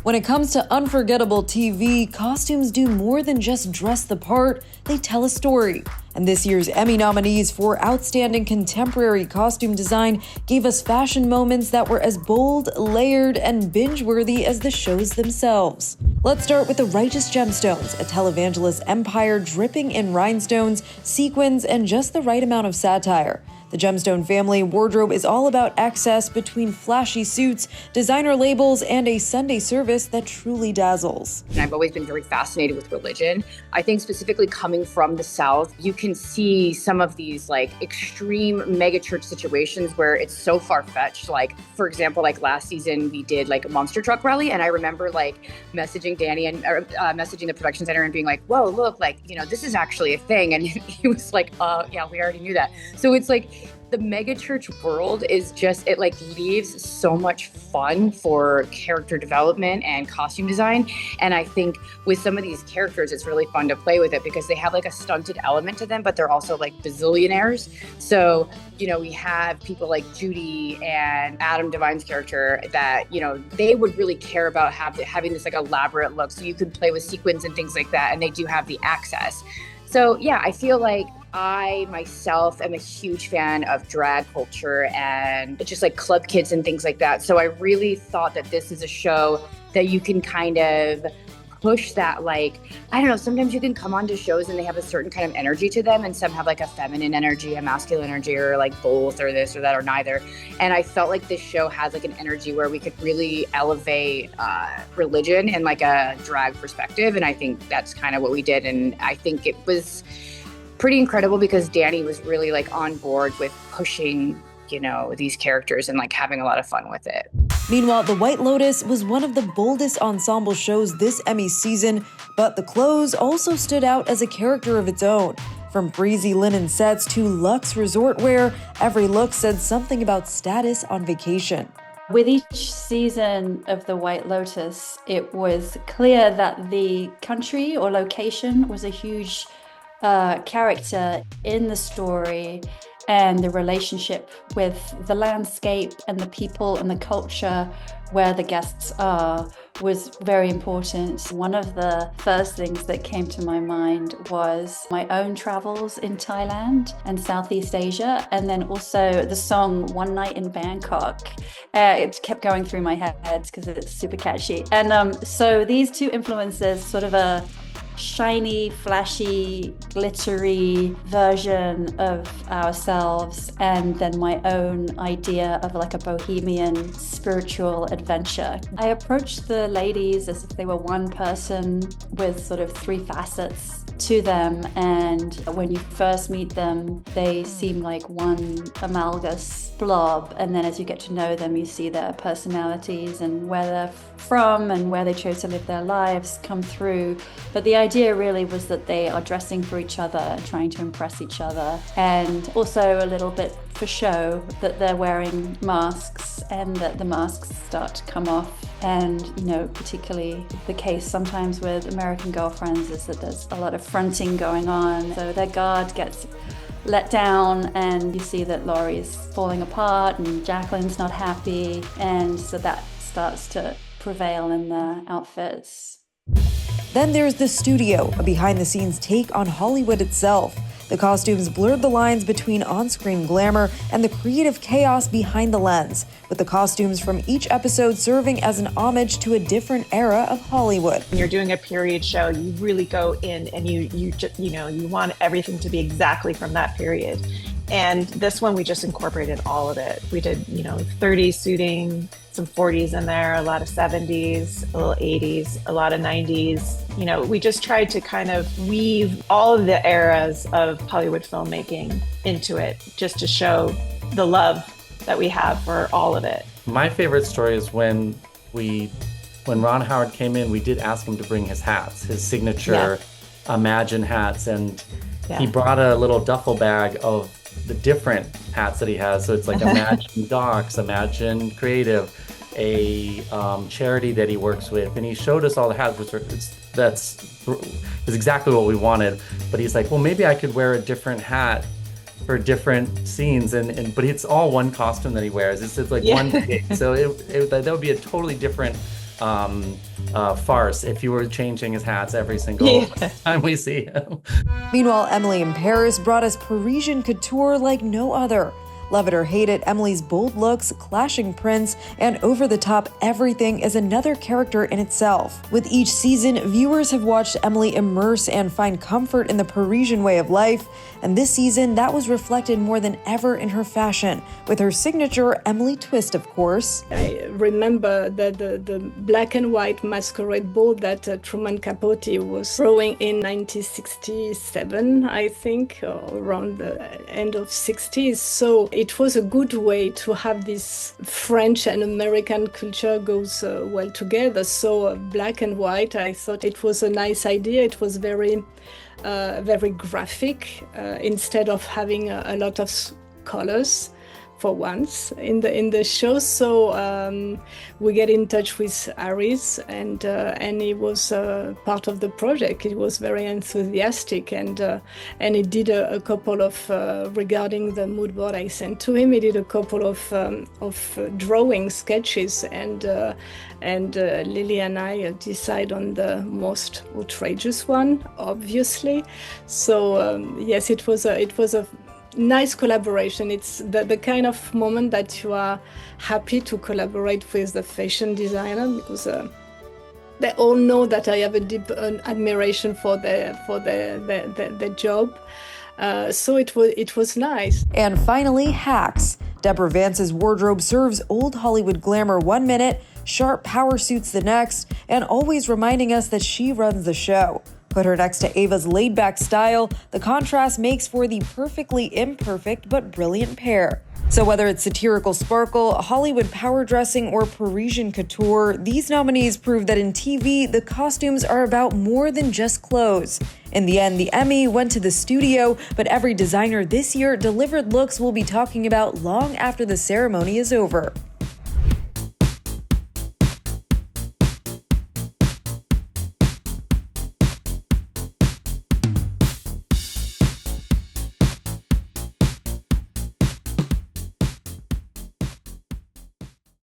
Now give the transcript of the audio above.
When it comes to unforgettable TV, costumes do more than just dress the part, they tell a story. And this year's Emmy nominees for Outstanding Contemporary Costume Design gave us fashion moments that were as bold, layered, and binge-worthy as the shows themselves. Let's start with the Righteous Gemstones, a televangelist empire dripping in rhinestones, sequins, and just the right amount of satire. The Gemstone family wardrobe is all about excess between flashy suits, designer labels, and a Sunday service that truly dazzles. And I've always been very fascinated with religion. I think specifically coming from the South, you can see some of these extreme megachurch situations where it's so far-fetched. For example, last season we did a monster truck rally, and I remember messaging Danny and messaging the production center and being like, "Whoa, look, this is actually a thing." And he was like, "Yeah, we already knew that." So it's the megachurch world is just, it leaves so much fun for character development and costume design. And I think with some of these characters, it's really fun to play with it because they have a stunted element to them, but they're also bazillionaires. So, we have people like Judy and Adam Devine's character that, they would really care about having this elaborate look. So you could play with sequins and things like that. And they do have the access. So yeah, I feel like I myself am a huge fan of drag culture and just club kids and things like that. So I really thought that this is a show that you can kind of push that, I don't know, sometimes you can come onto shows and they have a certain kind of energy to them, and some have a feminine energy, a masculine energy, or both, or this or that, or neither. And I felt like this show has an energy where we could really elevate religion in a drag perspective. And I think that's kind of what we did. And I think it was pretty incredible because Danny was really on board with pushing, these characters and having a lot of fun with it. Meanwhile, the White Lotus was one of the boldest ensemble shows this Emmy season, but the clothes also stood out as a character of its own. From breezy linen sets to luxe resort wear, every look said something about status on vacation. With each season of the White Lotus, it was clear that the country or location was a huge character in the story, and the relationship with the landscape and the people and the culture where the guests are was very important. One of the first things that came to my mind was my own travels in Thailand and Southeast Asia, and then also the song One Night in Bangkok. It kept going through my head because it's super catchy. And so these two influences, sort of a shiny, flashy, glittery version of ourselves, and then my own idea of a bohemian spiritual adventure. I approached the ladies as if they were one person with sort of three facets to them, and when you first meet them, they seem like one amalgamous blob, and then as you get to know them, you see their personalities and where they're from and where they chose to live their lives come through. But the idea really was that they are dressing for each other, trying to impress each other, and also a little bit for show that they're wearing masks and that the masks start to come off. And, particularly the case sometimes with American Girlfriends is that there's a lot of fronting going on. So their guard gets let down, and you see that Laurie's falling apart and Jacqueline's not happy. And so that starts to prevail in the outfits. Then there's the studio, a behind-the-scenes take on Hollywood itself. The costumes blurred the lines between on-screen glamour and the creative chaos behind the lens, with the costumes from each episode serving as an homage to a different era of Hollywood. When you're doing a period show, you really go in and you want everything to be exactly from that period. And this one, we just incorporated all of it. We did, 30s suiting, some 40s in there, a lot of 70s, a little 80s, a lot of 90s. We just tried to kind of weave all of the eras of Hollywood filmmaking into it, just to show the love that we have for all of it. My favorite story is when Ron Howard came in, we did ask him to bring his hats, his signature Imagine hats, and he brought a little duffel bag of the different hats that he has. So it's Imagine Docs, Imagine Creative, a charity that he works with, and he showed us all the hats, which is exactly what we wanted. But he's like, well, maybe I could wear a different hat for different scenes, but it's all one costume that he wears. It's one day. So that would be a totally different farce if you were changing his hats every single time we see him. Meanwhile, Emily in Paris brought us Parisian couture like no other. Love it or hate it, Emily's bold looks, clashing prints, and over-the-top everything is another character in itself. With each season, viewers have watched Emily immerse and find comfort in the Parisian way of life, and this season, that was reflected more than ever in her fashion, with her signature Emily twist, of course. I remember the black and white masquerade ball that Truman Capote was throwing in 1967, I think, or around the end of 60s. So it was a good way to have this French and American culture goes well together. So black and white, I thought it was a nice idea. It was very graphic instead of having a lot of colors for once in the show. So we get in touch with Aris, and he was part of the project. He was very enthusiastic, and he did a couple of regarding the mood board I sent to him. He did a couple of drawing sketches, and Lily and I decide on the most outrageous one, obviously. So yes, it was a nice collaboration. It's the kind of moment that you are happy to collaborate with the fashion designer, because they all know that I have a deep admiration for their job. So it was nice. And finally, hacks. Deborah Vance's wardrobe serves old Hollywood glamour 1 minute, sharp power suits the next, and always reminding us that she runs the show. Put her next to Ava's laid-back style, the contrast makes for the perfectly imperfect but brilliant pair. So whether it's satirical sparkle, Hollywood power dressing, or Parisian couture, these nominees prove that in TV, the costumes are about more than just clothes. In the end, the Emmy went to the studio, but every designer this year delivered looks we'll be talking about long after the ceremony is over.